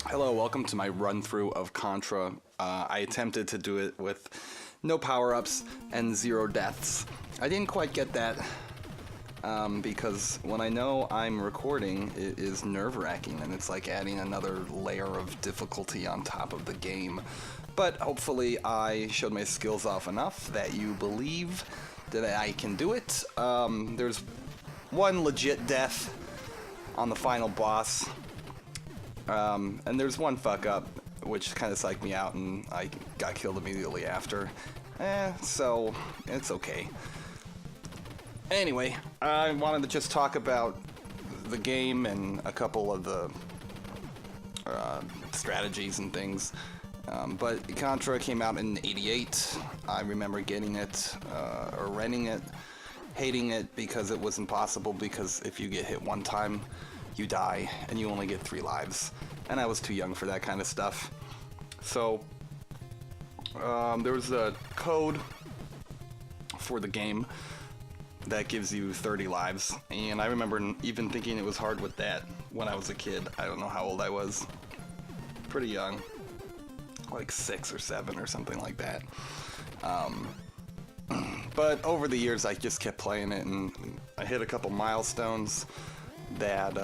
Hello, welcome to my run-through of Contra. I attempted to do it with no power-ups and 0 deaths. I didn't quite get that because when I know I'm recording, it is nerve-wracking and it's like adding another layer of difficulty on top of the game. But hopefully I showed my skills off enough that you believe that I can do it. There's one legit death on the final boss. And there's one fuck up, which kind of psyched me out, and I got killed immediately after. So it's okay. Anyway, I wanted to just talk about the game and a couple of the strategies and things. But Contra came out in '88. I remember getting it, or renting it, hating it because it was impossible, because if you get hit one time, you die, and you only get 3 lives. And I was too young for that kind of stuff. So, there was a code for the game that gives you 30 lives. And I remember even thinking it was hard with that when I was a kid. I don't know how old I was. Pretty young. Like 6 or 7 or something like that. But over the years, I just kept playing it, and I hit a couple milestones that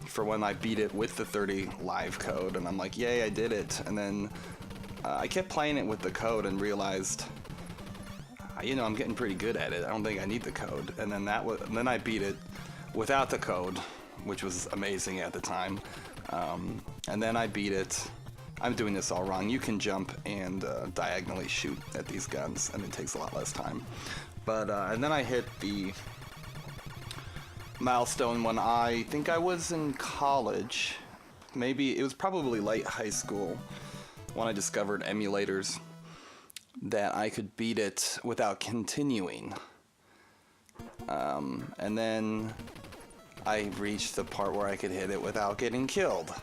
for when I beat it with the 30 live code, and I'm like, yay, I did it. And then I kept playing it with the code and realized, I'm getting pretty good at it. I don't think I need the code. And then then I beat it without the code, which was amazing at the time. And then I beat it. I'm doing this all wrong. You can jump and diagonally shoot at these guns, and it takes a lot less time. But and then I hit the milestone when I think I was in college. Maybe it was probably late high school when I discovered emulators that I could beat it without continuing. And then I reached the part where I could hit it without getting killed.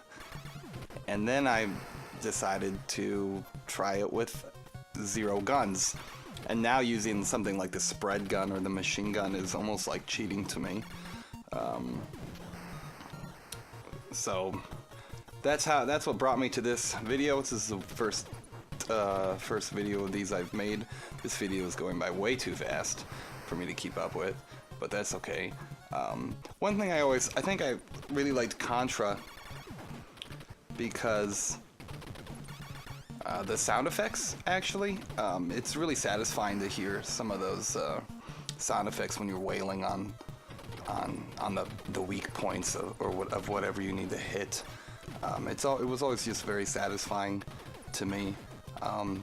And then I decided to try it with 0 guns. And now using something like the spread gun or the machine gun is almost like cheating to me. So that's what brought me to this video. This is the first video of these I've made. This video is going by way too fast for me to keep up with, but that's okay. One thing I think I really liked Contra because the sound effects, actually, it's really satisfying to hear some of those sound effects when you're wailing on the weak points of whatever you need to hit. It was always just very satisfying to me.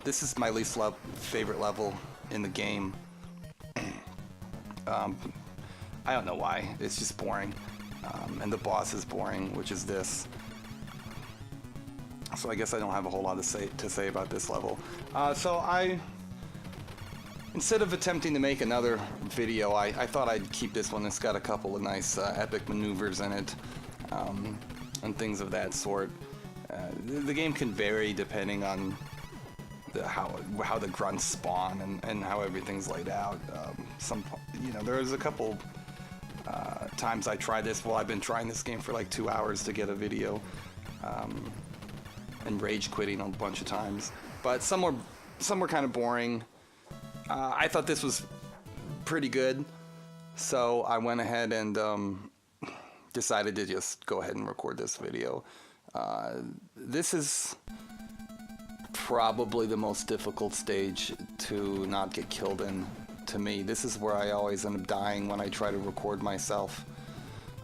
This is my least favorite level in the game. I don't know why. It's just boring. And the boss is boring, which is this. So I guess I don't have a whole lot to say about this level. Instead of attempting to make another video, I thought I'd keep this one. It's got a couple of nice epic maneuvers in it, and things of that sort. The game can vary depending on how the grunts spawn and how everything's laid out. There's a couple times I tried this. Well, I've been trying this game for like 2 hours to get a video, and rage quitting a bunch of times. But some were kind of boring. I thought this was pretty good, so I went ahead and decided to just go ahead and record this video. This is probably the most difficult stage to not get killed in, to me. This is where I always end up dying when I try to record myself.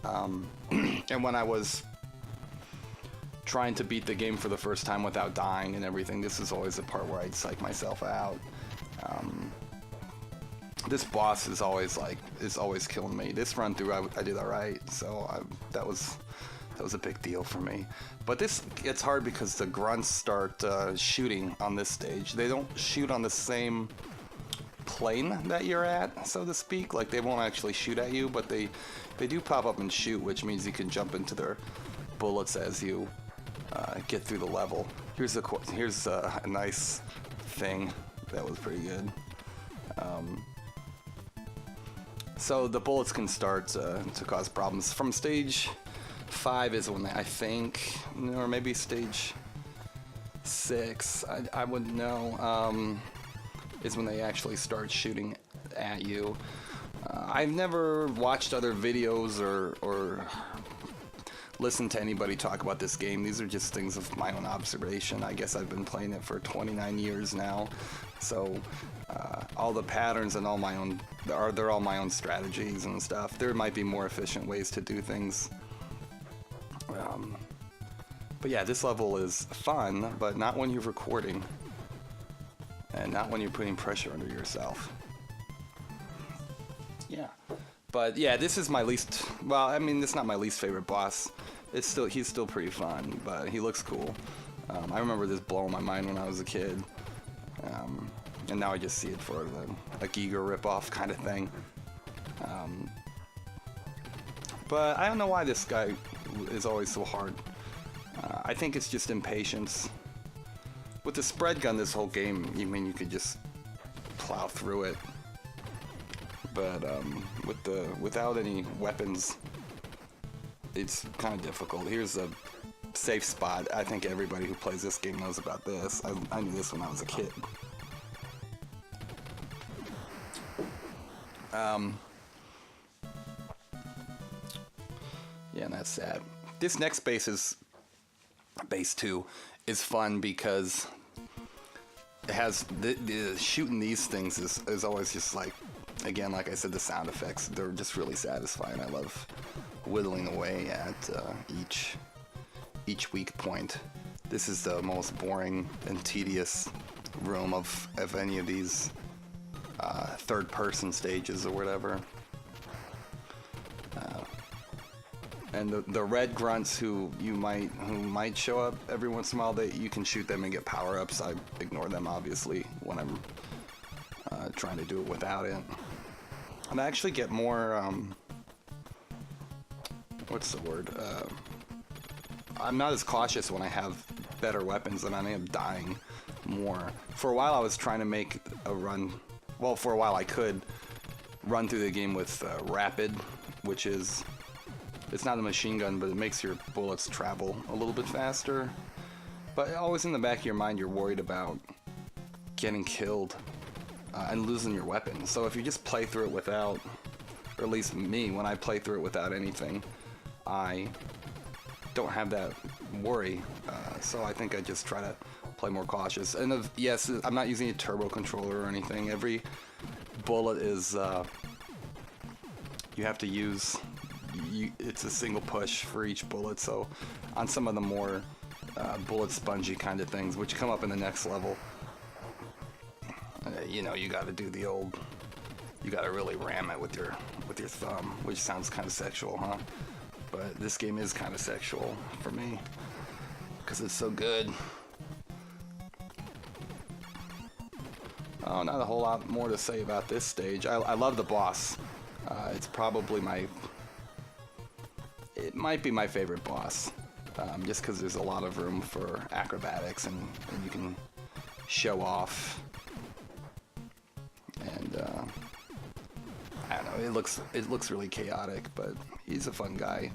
And when I was trying to beat the game for the first time without dying and everything, this is always the part where I'd psych myself out. This boss is always killing me. This run through I did alright, so that was a big deal for me. But this gets hard because the grunts start shooting on this stage. They don't shoot on the same plane that you're at, so to speak. Like, they won't actually shoot at you, but they do pop up and shoot, which means you can jump into their bullets as you get through the level. Here's a nice thing that was pretty good. So the bullets can start to cause problems. From stage 5 is when I think, or maybe stage 6, I wouldn't know, is when they actually start shooting at you. I've never watched other videos or listened to anybody talk about this game. These are just things of my own observation. I guess I've been playing it for 29 years now, so all the patterns and all my own, they're all my own strategies and stuff. There might be more efficient ways to do things. But yeah, this level is fun, but not when you're recording, and not when you're putting pressure under yourself. Yeah, but yeah, this is my least, well, I mean, it's not my least favorite boss. He's still pretty fun, but he looks cool. I remember this blowing my mind when I was a kid, and now I just see it for a Giga ripoff kind of thing. But I don't know why this guy is always so hard. I think it's just impatience. With the spread gun, this whole game, you could just plow through it. But without any weapons, it's kind of difficult. Here's a safe spot. I think everybody who plays this game knows about this. I knew this when I was a kid. Yeah, and that's sad. This next base 2 is fun because it has the shooting these things is always just like, again, like I said, the sound effects, they're just really satisfying. I love whittling away at each weak point. This is the most boring and tedious room of any of these third-person stages or whatever. And the red grunts who might show up every once in a while, you can shoot them and get power-ups. I ignore them, obviously, when I'm trying to do it without it. And I actually get more, what's the word? I'm not as cautious when I have better weapons, and I end up dying more. For a while I was trying to make a run, well, for a while I could run through the game with rapid, which is, it's not a machine gun, but it makes your bullets travel a little bit faster. But always in the back of your mind, you're worried about getting killed and losing your weapon. So if you just play through it without, or at least me, when I play through it without anything, I don't have that worry. So I think I just try to play more cautious. And yes, I'm not using a turbo controller or anything. Every bullet is, you have to use, it's a single push for each bullet. So on some of the more bullet spongy kind of things, which come up in the next level, you know, you got to do the old, you got to really ram it with your thumb, which sounds kind of sexual, huh? But this game is kind of sexual for me because it's so good. Oh, not a whole lot more to say about this stage. I love the boss. It's probably it might be my favorite boss, just because there's a lot of room for acrobatics and you can show off. And I don't know, it looks really chaotic, but he's a fun guy.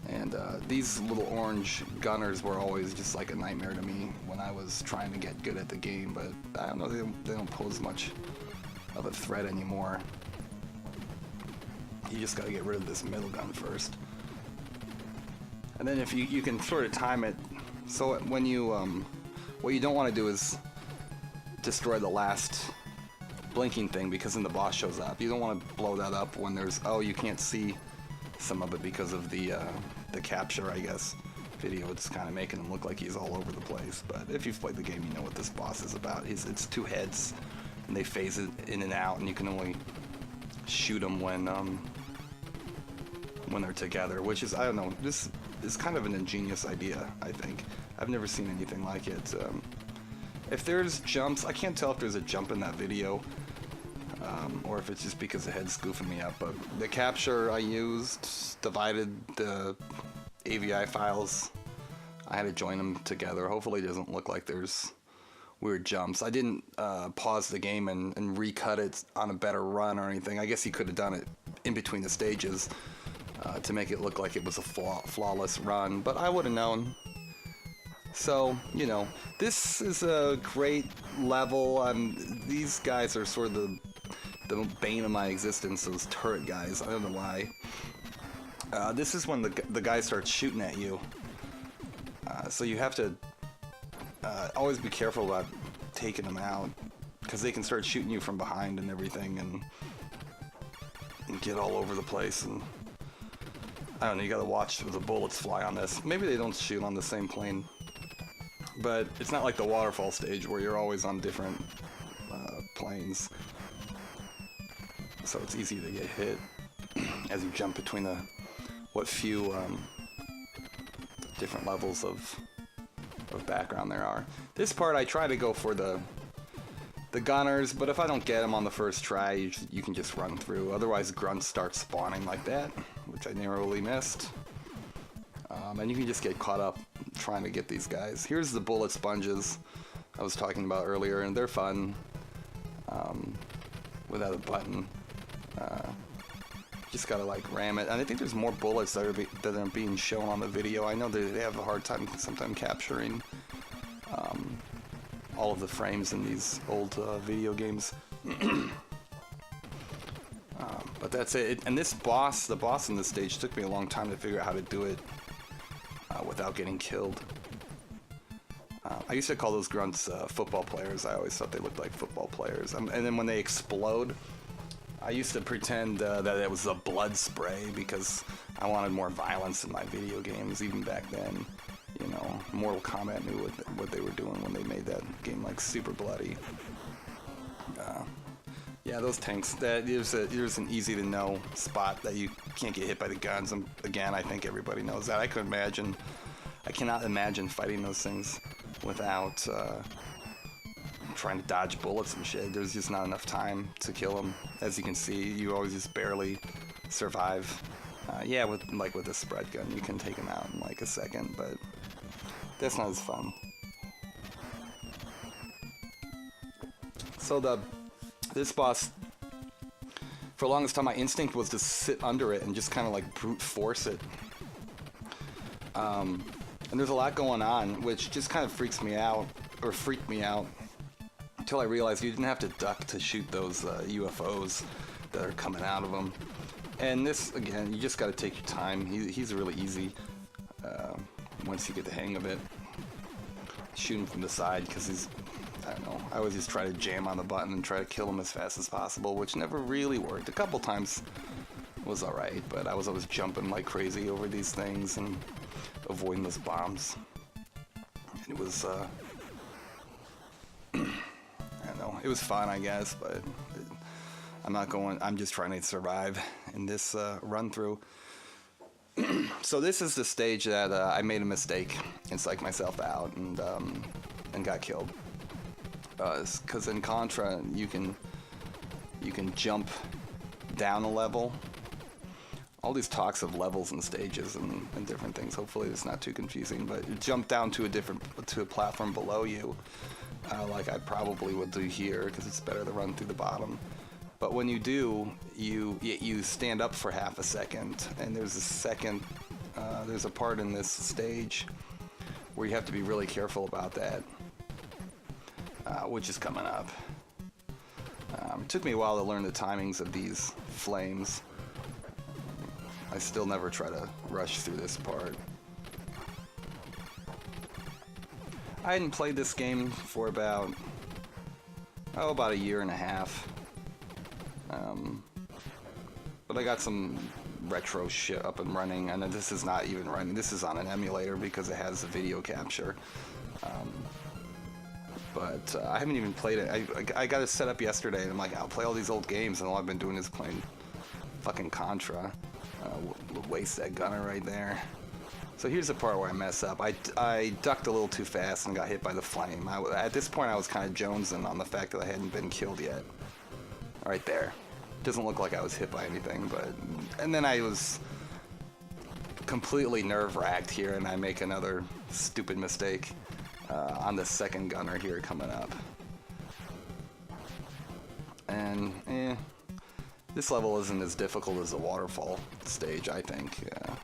And these little orange gunners were always just like a nightmare to me when I was trying to get good at the game, but I don't know, they don't pose much of a threat anymore. You just gotta get rid of this middle gun first. And then if you can sort of time it, so when you, what you don't want to do is destroy the last blinking thing, because then the boss shows up. You don't want to blow that up when there's, oh, you can't see some of it because of the capture, I guess, video. It's kind of making him look like he's all over the place. But if you've played the game, you know what this boss is about. It's two heads, and they phase it in and out, and you can only shoot them when they're together, which is, I don't know, this is kind of an ingenious idea, I think. I've never seen anything like it. If there's jumps, I can't tell if there's a jump in that video, or if it's just because the head's goofing me up, but the capture I used divided the AVI files. I had to join them together. Hopefully it doesn't look like there's weird jumps. I didn't pause the game and recut it on a better run or anything. I guess you could have done it in between the stages, to make it look like it was a flawless run, but I would have known. So, you know, this is a great level. These guys are sort of the bane of my existence, those turret guys. I don't know why. This is when the guy starts shooting at you. So you have to always be careful about taking them out, because they can start shooting you from behind and everything, and get all over the place. And I don't know, you gotta watch the bullets fly on this. Maybe they don't shoot on the same plane, but it's not like the waterfall stage where you're always on different planes, so it's easy to get hit as you jump between the what few different levels of background there are. This part I try to go for the gunners, but if I don't get them on the first try, you can just run through. Otherwise, grunts start spawning like that, which I narrowly missed. And you can just get caught up trying to get these guys. Here's the bullet sponges I was talking about earlier, and they're fun without a button. Just gotta like ram it. And I think there's more bullets that are being shown on the video. I know they have a hard time sometimes capturing all of the frames in these old video games. But that's it. And this boss, the boss in this stage, took me a long time to figure out how to do it without getting killed. I used to call those grunts football players. I always thought they looked like football players. And then when they explode, I used to pretend that it was a blood spray because I wanted more violence in my video games, even back then. You know, Mortal Kombat knew what they were doing when they made that game like super bloody. Yeah, those tanks. There's an easy to know spot that you can't get hit by the guns. Again, I think everybody knows that. I cannot imagine fighting those things without trying to dodge bullets and shit. There's just not enough time to kill them. As you can see, you always just barely survive. Yeah, with a spread gun, you can take them out in like a second, but that's not as fun. So this boss, for the longest time, my instinct was to sit under it and just kind of like brute force it. And there's a lot going on, which just kind of freaked me out, until I realized you didn't have to duck to shoot those UFOs that are coming out of them. And this, again, you just got to take your time. He's really easy once you get the hang of it. Shoot him from the side, because I don't know, I always just try to jam on the button and try to kill him as fast as possible, which never really worked. A couple times was alright, but I was always jumping like crazy over these things and avoiding those bombs. And it was, I don't know, it was fun, I guess, but I'm just trying to survive in this run through. So this is the stage that I made a mistake and psyched myself out and got killed. Because in Contra, you can jump down a level. All these talks of levels and stages and different things. Hopefully it's not too confusing, but you jump down to a platform below you, like I probably would do here, because it's better to run through the bottom. But when you do, you stand up for half a second, and there's a part in this stage where you have to be really careful about that, which is coming up. It took me a while to learn the timings of these flames. I still never try to rush through this part. I hadn't played this game for about a year and a half. But I got some retro shit up and running, and this is not even running. This is on an emulator because it has a video capture. But I haven't even played it. I got it set up yesterday, and I'm like, I'll play all these old games, and all I've been doing is playing fucking Contra. Waste that gunner right there. So here's the part where I mess up. I ducked a little too fast and got hit by the flame. At this point, I was kind of jonesing on the fact that I hadn't been killed yet. Right there. Doesn't look like I was hit by anything, but... And then I was completely nerve-wracked here, and I make another stupid mistake on the second gunner here coming up. And, This level isn't as difficult as the waterfall stage, I think. Yeah.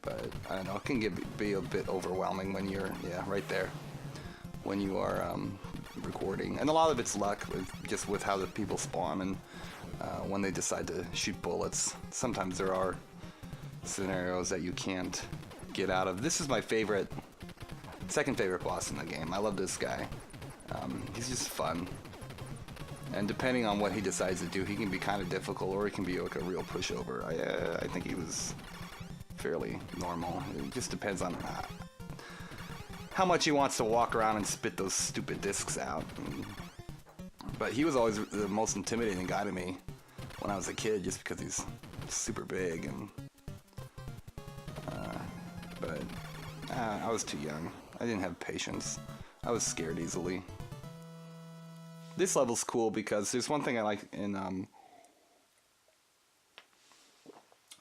But I don't know, it can be a bit overwhelming when you're, yeah, right there, when you are recording. And a lot of it's luck, just with how the people spawn and when they decide to shoot bullets. Sometimes there are scenarios that you can't get out of. This is my second favorite boss in the game. I love this guy. He's just fun. And depending on what he decides to do, he can be kind of difficult, or he can be like a real pushover. I think he was fairly normal. It just depends on how much he wants to walk around and spit those stupid discs out. But he was always the most intimidating guy to me when I was a kid, just because he's super big. And but I was too young. I didn't have patience. I was scared easily. This level's cool because there's one thing I like in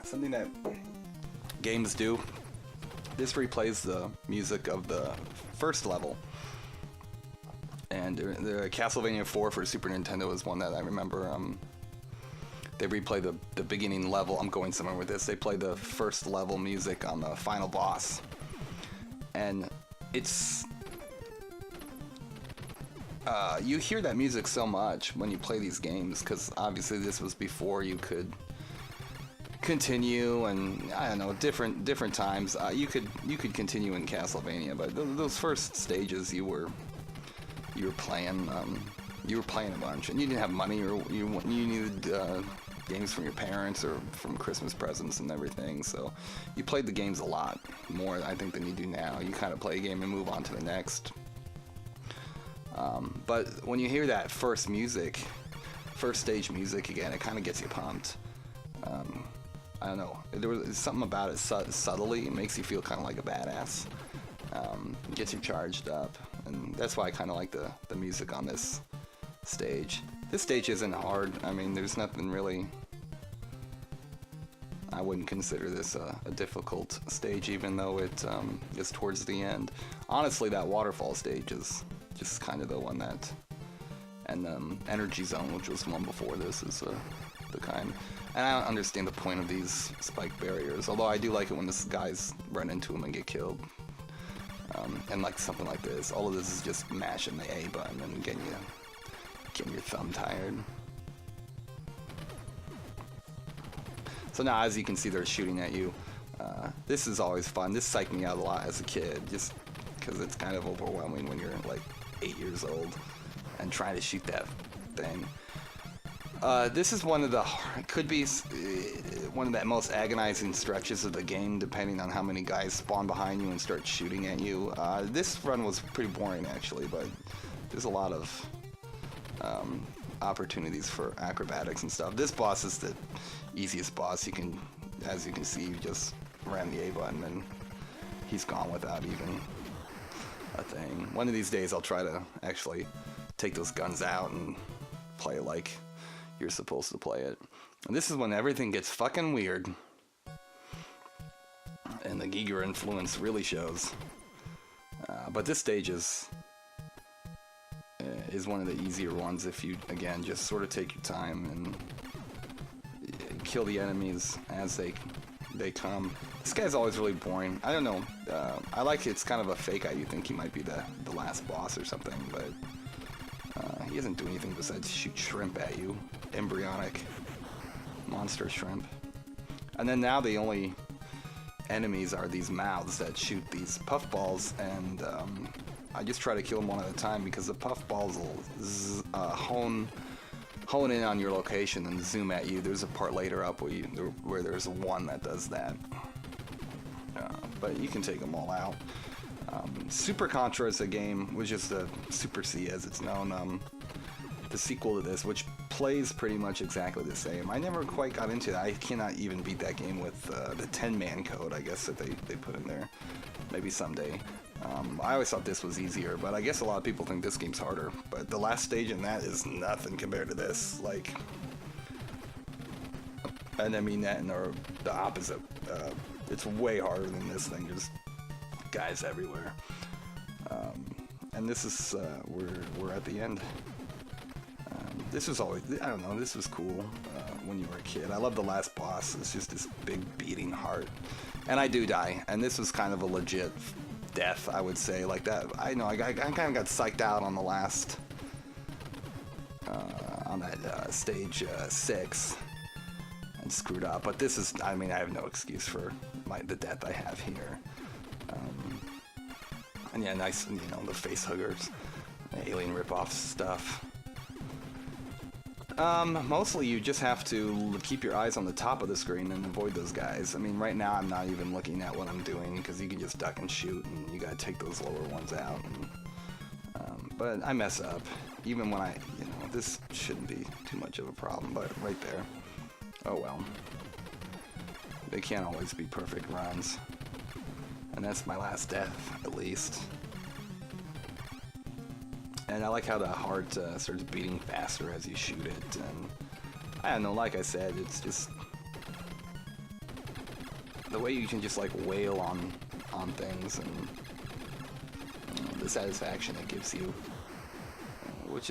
something that games do. This replays the music of the first level. And the Castlevania 4 for Super Nintendo is one that I remember. They replay the beginning level. I'm going somewhere with this. They play the first level music on the final boss. And it's... you hear that music so much when you play these games, because obviously this was before you could continue, and I don't know, different times. You could continue in Castlevania, but those first stages you were playing a bunch, and you didn't have money, or you needed games from your parents or from Christmas presents and everything. So you played the games a lot more, I think, than you do now. You kind of play a game and move on to the next. But when you hear that first stage music again, it kind of gets you pumped. I don't know, there was something about it subtly. It makes you feel kind of like a badass. It gets you charged up, and that's why I kind of like the music on this stage. This stage isn't hard. I mean, there's nothing really... I wouldn't consider this a difficult stage, even though it is towards the end. Honestly, that waterfall stage is just kind of the one that... And Energy Zone, which was one before this, is the kind... And I don't understand the point of these spike barriers, although I do like it when the guys run into them and get killed. And like something like this, all of this is just mashing the A button and getting your thumb tired. So now, as you can see, they're shooting at you. This is always fun. This psyched me out a lot as a kid, just because it's kind of overwhelming when you're like 8 years old and trying to shoot that thing. This is could be one of the most agonizing stretches of the game, depending on how many guys spawn behind you and start shooting at you. This run was pretty boring, actually, but there's a lot of opportunities for acrobatics and stuff. This boss is the easiest boss. As you can see, you just ram the A button and he's gone without even a thing. One of these days I'll try to actually take those guns out and play it like you're supposed to play it. And this is when everything gets fucking weird. And the Giger influence really shows. But this stage is one of the easier ones if you, again, just sort of take your time and kill the enemies as they come. This guy's always really boring. I don't know. I like it's kind of a fake out. You think he might be the last boss or something, but he doesn't do anything besides shoot shrimp at you. Embryonic monster shrimp. And then now the only enemies are these mouths that shoot these puffballs, and I just try to kill them one at a time because the puffballs will hone in on your location and zoom at you. There's a part later up where there's one that does that. But you can take them all out. Super Contra is a game, which is the Super C as it's known, the sequel to this, which plays pretty much exactly the same. I never quite got into that. I cannot even beat that game with the 10-man code, I guess, that they put in there. Maybe someday. I always thought this was easier, but I guess a lot of people think this game's harder. But the last stage in that is nothing compared to this. Like, and I mean that, or the opposite. It's way harder than this thing. There's guys everywhere. And this is we're at the end. This was always, I don't know, this was cool when you were a kid. I love the last boss. It's just this big beating heart. And I do die, and this was kind of a legit death, I would say, like that. I know, I kind of got psyched out on the last, on that stage 6, and screwed up. But this is, I mean, I have no excuse for the death I have here. And yeah, nice, you know, the face huggers, the alien ripoff stuff. Mostly you just have to keep your eyes on the top of the screen and avoid those guys. I mean, right now I'm not even looking at what I'm doing because you can just duck and shoot, and you gotta take those lower ones out. And, but I mess up, even when you know, this shouldn't be too much of a problem, but right there. Oh well. They can't always be perfect runs. And that's my last death, at least. And I like how the heart starts beating faster as you shoot it, and I don't know, like I said, it's just the way you can just like wail on things, and you know, the satisfaction it gives you, which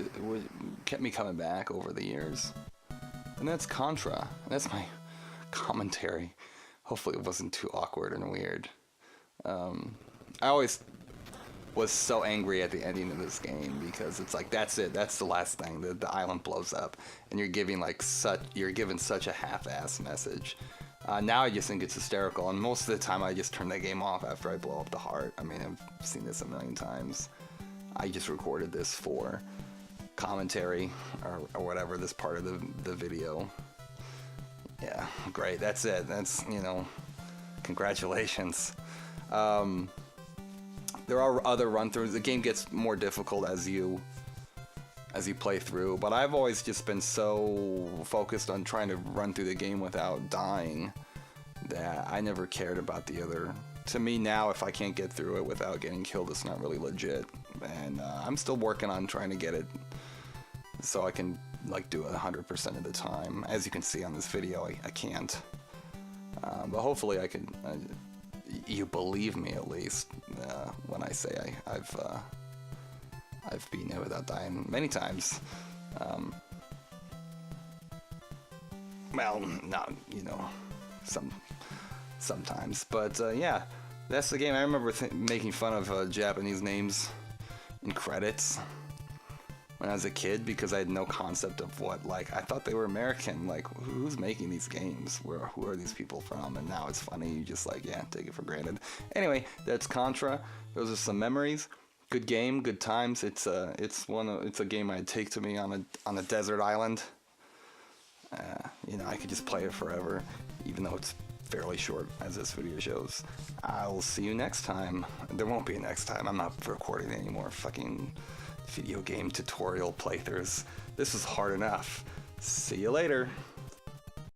kept me coming back over the years. And that's Contra, and that's my commentary. Hopefully it wasn't too awkward and weird. I always was so angry at the ending of this game because it's like, that's it, that's the last thing, the island blows up, and you're given such a half-ass message. Now I just think it's hysterical, and most of the time I just turn that game off after I blow up the heart. I mean, I've seen this a million times. I just recorded this for commentary or whatever, this part of the video. Yeah, great, that's it, that's, you know, congratulations. There are other run-throughs. The game gets more difficult as you play through, but I've always just been so focused on trying to run through the game without dying that I never cared about the other. To me now, if I can't get through it without getting killed, it's not really legit. And I'm still working on trying to get it so I can like do it 100% of the time. As you can see on this video, I can't. But hopefully I can. You believe me at least when I say I've beaten it without dying many times. Well, not, you know, sometimes, but yeah, that's the game. I remember making fun of Japanese names in credits when I was a kid because I had no concept of what, like, I thought they were American, like, who's making these games? Who are these people from? And now it's funny, you just like, yeah, take it for granted. Anyway, that's Contra. Those are some memories. Good game, good times. It's a game I'd take to me on a desert island. You know, I could just play it forever, even though it's fairly short, as this video shows. I'll see you next time. There won't be a next time. I'm not recording any more fucking video game tutorial playthroughs. This is hard enough. See you later.